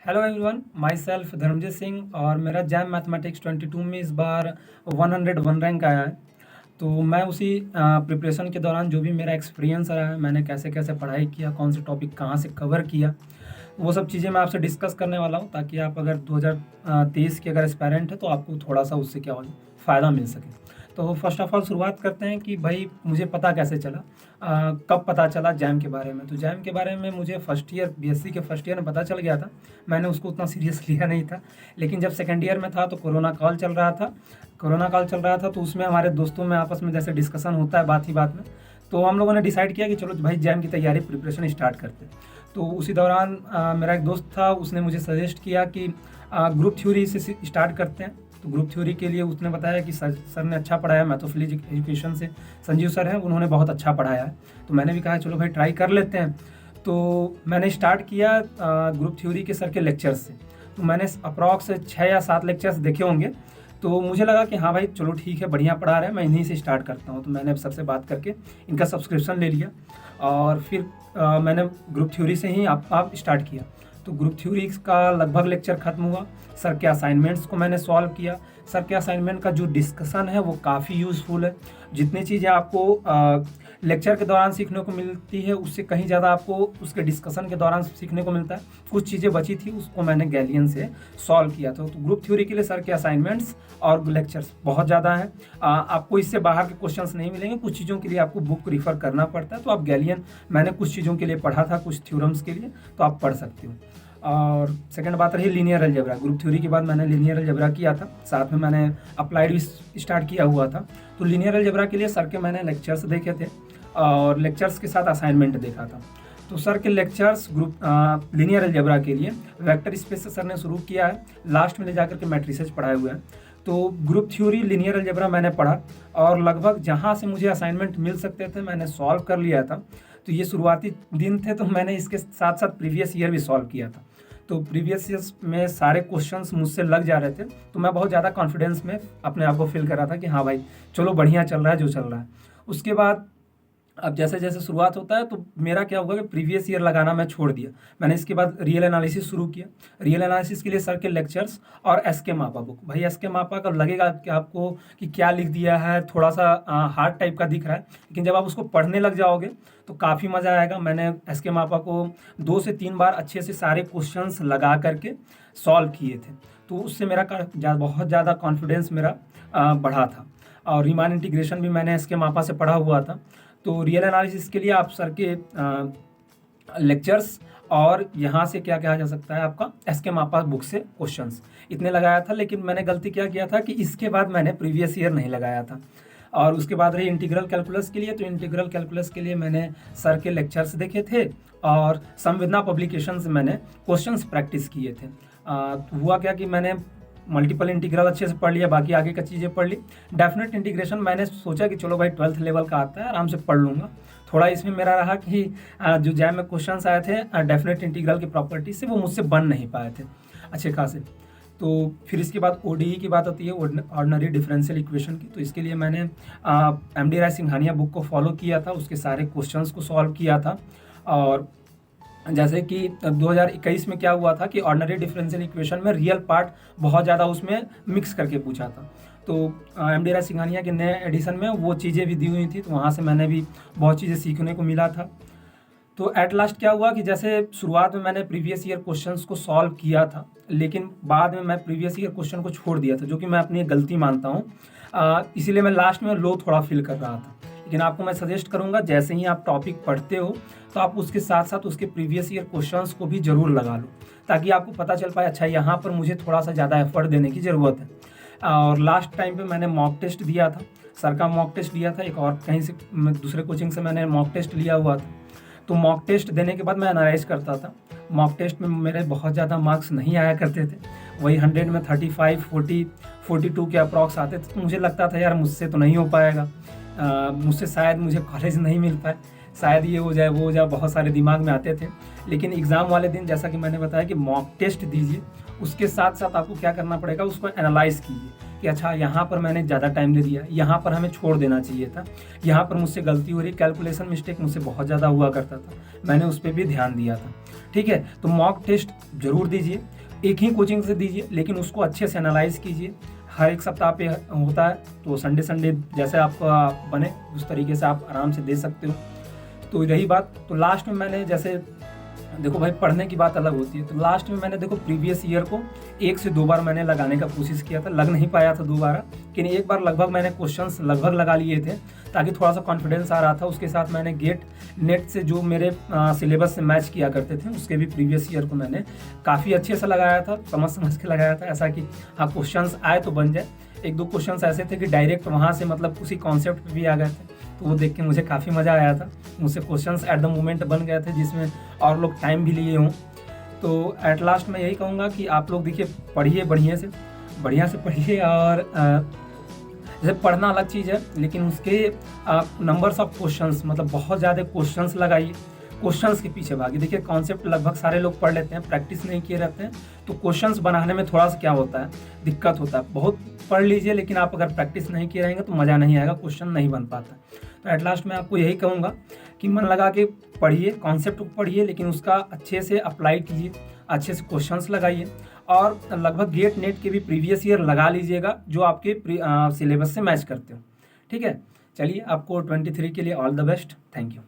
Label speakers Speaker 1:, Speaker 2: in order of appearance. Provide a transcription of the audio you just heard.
Speaker 1: Hello everyone, myself Dharmjeet Singh और मेरा jam mathematics 22 में इस बार 101 रैंक आया है। तो मैं उसी प्रिपरेशन के दौरान जो भी मेरा एक्सपीरियंस रहा है, मैंने कैसे कैसे पढ़ाई किया, कौन से टॉपिक कहाँ से कवर किया, वो सब चीज़ें मैं आपसे डिस्कस करने वाला हूँ, ताकि आप अगर 2023 के अगर एस्पायरेंट है तो आपको थोड़ा सा उससे क्या हो फ़ायदा मिल सके। तो फर्स्ट ऑफ ऑल शुरुआत करते हैं कि भाई मुझे पता कैसे चला, कब पता चला जैम के बारे में। तो जैम के बारे में मुझे फर्स्ट ईयर बीएससी के फर्स्ट ईयर में पता चल गया था। मैंने उसको उतना सीरियस लिया नहीं था, लेकिन जब सेकेंड ईयर में था तो कोरोना काल चल रहा था। तो उसमें हमारे दोस्तों में आपस में जैसे डिस्कशन होता है बात ही बात में, तो हम लोगों ने डिसाइड किया कि चलो भाई जैम की तैयारी प्रिपरेशन स्टार्ट करते हैं। तो उसी दौरान मेरा एक दोस्त था, उसने मुझे सजेस्ट किया कि ग्रुप थ्योरी से स्टार्ट करते हैं। तो ग्रुप थ्योरी के लिए उसने बताया कि सर ने अच्छा पढ़ाया, मैथोफिजिक्स एजुकेशन से संजीव सर हैं, उन्होंने बहुत अच्छा पढ़ाया है। तो मैंने भी कहा चलो भाई ट्राई कर लेते हैं। तो मैंने स्टार्ट किया ग्रुप थ्योरी के सर के लेक्चर्स से। तो मैंने अप्रॉक्स 6 या 7 लेक्चर्स देखे होंगे। तो मुझे लगा कि हाँ भाई चलो ठीक है, बढ़िया पढ़ा रहे हैं, मैं इन्हीं से स्टार्ट करता हूँ। तो मैंने सबसे बात करके इनका सब्सक्रिप्शन ले लिया और फिर मैंने ग्रुप थ्योरी से ही आप स्टार्ट किया। तो ग्रुप थ्योरी का लगभग लेक्चर खत्म हुआ। सर के असाइनमेंट्स को मैंने सॉल्व किया। सर के असाइनमेंट का जो डिस्कशन है वो काफ़ी यूज़फुल है। जितनी चीज़ें आपको लेक्चर के दौरान सीखने को मिलती है, उससे कहीं ज़्यादा आपको उसके डिस्कशन के दौरान सीखने को मिलता है। कुछ चीज़ें बची थी, उसको मैंने गैलियन से सॉल्व किया था। तो ग्रुप थ्योरी के लिए सर के असाइनमेंट्स और लेक्चर्स बहुत ज़्यादा हैं। आपको इससे बाहर के क्वेश्चंस नहीं मिलेंगे। कुछ चीज़ों के लिए आपको बुक रिफ़र करना पड़ता है। तो आप गैलियन, मैंने कुछ चीज़ों के लिए पढ़ा था, कुछ थ्योरम्स के लिए, तो आप पढ़ सकते हो। और सेकंड बात रही लीनियर अलजेब्रा। ग्रुप थ्योरी के बाद मैंने लीनियर अलजेब्रा किया था, साथ में मैंने अप्लाइड भी स्टार्ट किया हुआ था। तो लीनियर अलजेब्रा के लिए सर के मैंने लेक्चर्स देखे थे और लेक्चर्स के साथ असाइनमेंट देखा था। तो सर के लेक्चर्स लीनियर अलजेब्रा के लिए वेक्टर स्पेस से सर ने शुरू किया है, लास्ट में ले जाकर के मैट्रिसेस पढ़ाए हुए हैं। तो ग्रुप थ्योरी लीनियर अलजेब्रा मैंने पढ़ा और लगभग जहाँ से मुझे असाइनमेंट मिल सकते थे मैंने सॉल्व कर लिया था। तो ये शुरुआती दिन थे, तो मैंने इसके साथ साथ प्रीवियस ईयर भी सॉल्व किया था। तो प्रीवियस ईयर्स में सारे क्वेश्चंस मुझसे लग जा रहे थे। तो मैं बहुत ज़्यादा कॉन्फिडेंस में अपने आप को फील कर रहा था कि हाँ भाई चलो बढ़िया चल रहा है जो चल रहा है। उसके बाद अब जैसे जैसे शुरुआत होता है तो मेरा क्या हुआ कि प्रीवियस ईयर लगाना मैं छोड़ दिया। मैंने इसके बाद रियल एनालिसिस शुरू किया। रियल एनालिसिस के लिए सर के लेक्चर्स और एस के मापा बुक। भाई एस के मापा का लगेगा कि आपको कि क्या लिख दिया है, थोड़ा सा हार्ड टाइप का दिख रहा है, लेकिन जब आप उसको पढ़ने लग जाओगे तो काफ़ी मज़ा आएगा। मैंने एस के मापा को 2 से 3 बार अच्छे से सारे क्वेश्चंस लगा करके सॉल्व किए थे। तो उससे मेरा बहुत ज़्यादा कॉन्फिडेंस मेरा बढ़ा था। और रीमान इंटीग्रेशन भी मैंने एस के मापा से पढ़ा हुआ था। तो रियल एनालिसिस के लिए आप सर के लेक्चर्स और यहाँ से क्या कहा जा सकता है, आपका एस के मापा बुक से क्वेश्चंस इतने लगाया था। लेकिन मैंने गलती क्या किया था कि इसके बाद मैंने प्रीवियस ईयर नहीं लगाया था। और उसके बाद रही इंटीग्रल कैलकुलस के लिए। तो इंटीग्रल कैलकुलस के लिए मैंने सर के लेक्चर्स देखे थे और संवेदना पब्लिकेशन से मैंने क्वेश्चंस प्रैक्टिस किए थे। तो हुआ क्या कि मैंने मल्टीपल इंटीग्रल अच्छे से पढ़ लिया, बाकी आगे का चीज़ें पढ़ ली। डेफिनेट इंटीग्रेशन मैंने सोचा कि चलो भाई 12th लेवल का आता है, आराम से पढ़ लूँगा। थोड़ा इसमें मेरा रहा कि जो जैम में क्वेश्चंस आए थे डेफिनेट इंटीग्रल की प्रॉपर्टी से, वो मुझसे बन नहीं पाए थे अच्छे खासे। तो फिर इसके बाद ओडीई की बात होती है, ऑर्डिनरी डिफरेंशियल इक्वेशन की। तो इसके लिए मैंने एम.डी. राय सिंघानिया बुक को फॉलो किया था, उसके सारे क्वेश्चंस को सॉल्व किया था। और जैसे कि 2021 में क्या हुआ था कि ऑर्डिनरी डिफरेंशियल इक्वेशन में रियल पार्ट बहुत ज़्यादा उसमें मिक्स करके पूछा था। तो एम.डी. राय सिंघानिया के नए एडिशन में वो चीज़ें भी दी हुई थी, तो वहाँ से मैंने भी बहुत चीज़ें सीखने को मिला था। तो एट लास्ट क्या हुआ कि जैसे शुरुआत में मैंने प्रीवियस ईयर क्वेश्चंस को सॉल्व किया था, लेकिन बाद में मैं प्रीवियस ईयर क्वेश्चन को छोड़ दिया था, जो कि मैं अपनी गलती मानता हूँ। इसीलिए मैं लास्ट में लो थोड़ा फील कर रहा था। लेकिन आपको मैं सजेस्ट करूँगा, जैसे ही आप टॉपिक पढ़ते हो तो आप उसके साथ साथ उसके प्रीवियस ईयर क्वेश्चंस को भी ज़रूर लगा लो, ताकि आपको पता चल पाए अच्छा यहाँ पर मुझे थोड़ा सा ज़्यादा एफर्ट देने की ज़रूरत है। और लास्ट टाइम पे मैंने मॉक टेस्ट दिया था, सर का मॉक टेस्ट दिया था, एक और कहीं से दूसरे कोचिंग से मैंने मॉक टेस्ट लिया हुआ था। तो मॉक टेस्ट देने के बाद मैं एनालाइज करता था। मॉक टेस्ट में मेरे बहुत ज़्यादा मार्क्स नहीं आया करते थे, वही 100 में 35, 40, 42 के अप्रॉक्स आते थे। तो मुझे लगता था यार मुझसे तो नहीं हो पाएगा, मुझसे शायद मुझे कॉलेज नहीं मिल पाए, शायद ये हो जाए वो हो जाए, बहुत सारे दिमाग में आते थे। लेकिन एग्ज़ाम वाले दिन जैसा कि मैंने बताया कि मॉक टेस्ट दीजिए, उसके साथ साथ आपको क्या करना पड़ेगा, उसको एनालाइज़ कीजिए कि अच्छा यहाँ पर मैंने ज़्यादा टाइम दे दिया, यहाँ पर हमें छोड़ देना चाहिए था, यहाँ पर मुझसे गलती हो रही, कैलकुलेशन मिस्टेक मुझसे बहुत ज़्यादा हुआ करता था, मैंने उस पर भी ध्यान दिया था। ठीक है, तो मॉक टेस्ट ज़रूर दीजिए, एक ही कोचिंग से दीजिए, लेकिन उसको अच्छे से एनालाइज कीजिए। हर एक सप्ताह पे होता है, तो संडे संडे जैसे आपका बने उस तरीके से आप आराम से दे सकते हो। तो रही बात, तो लास्ट में मैंने जैसे देखो भाई, पढ़ने की बात अलग होती है, तो लास्ट में मैंने देखो प्रीवियस ईयर को 1 से 2 बार मैंने लगाने का कोशिश किया था, लग नहीं पाया था दोबारा, लेकिन एक बार लगभग मैंने क्वेश्चंस लगभग लगा लिए थे, ताकि थोड़ा सा कॉन्फिडेंस आ रहा था। उसके साथ मैंने गेट नेट से जो मेरे सिलेबस से मैच किया करते थे, उसके भी प्रीवियस ईयर को मैंने काफ़ी अच्छे से लगाया था, समझ के लगाया था, ऐसा कि हाँ क्वेश्चंस आए तो बन जाए। 1-2 क्वेश्चंस ऐसे थे कि डायरेक्ट वहाँ से मतलब उसी कॉन्सेप्ट पे भी आ गए थे, तो वो देख के मुझे काफ़ी मज़ा आया था। मुझसे क्वेश्चंस एट द मोमेंट बन गए थे, जिसमें और लोग टाइम भी लिए हों। तो एट लास्ट मैं यही कहूँगा कि आप लोग देखिए, पढ़िए बढ़िया से पढ़िए, और जैसे पढ़ना अलग चीज़ है, लेकिन उसके नंबर्स ऑफ क्वेश्चंस, मतलब बहुत ज़्यादा क्वेश्चंस लगाइए, क्वेश्चंस के पीछे भागिए। देखिए कॉन्सेप्ट लगभग सारे लोग पढ़ लेते हैं, प्रैक्टिस नहीं किए रहते हैं, तो क्वेश्चंस बनाने में थोड़ा सा क्या होता है, दिक्कत होता है। बहुत पढ़ लीजिए, लेकिन आप अगर प्रैक्टिस नहीं किए रहेंगे तो मज़ा नहीं आएगा, क्वेश्चन नहीं बन पाता। तो एट लास्ट मैं आपको यही कहूँगा कि मन लगा के पढ़िए, कॉन्सेप्ट को पढ़िए, लेकिन उसका अच्छे से अप्लाई कीजिए, अच्छे से क्वेश्चंस लगाइए, और लगभग गेट नेट के भी प्रीवियस ईयर लगा लीजिएगा जो आपके सिलेबस से मैच करते हो। ठीक है, चलिए, आपको 23 के लिए all the best. Thank you.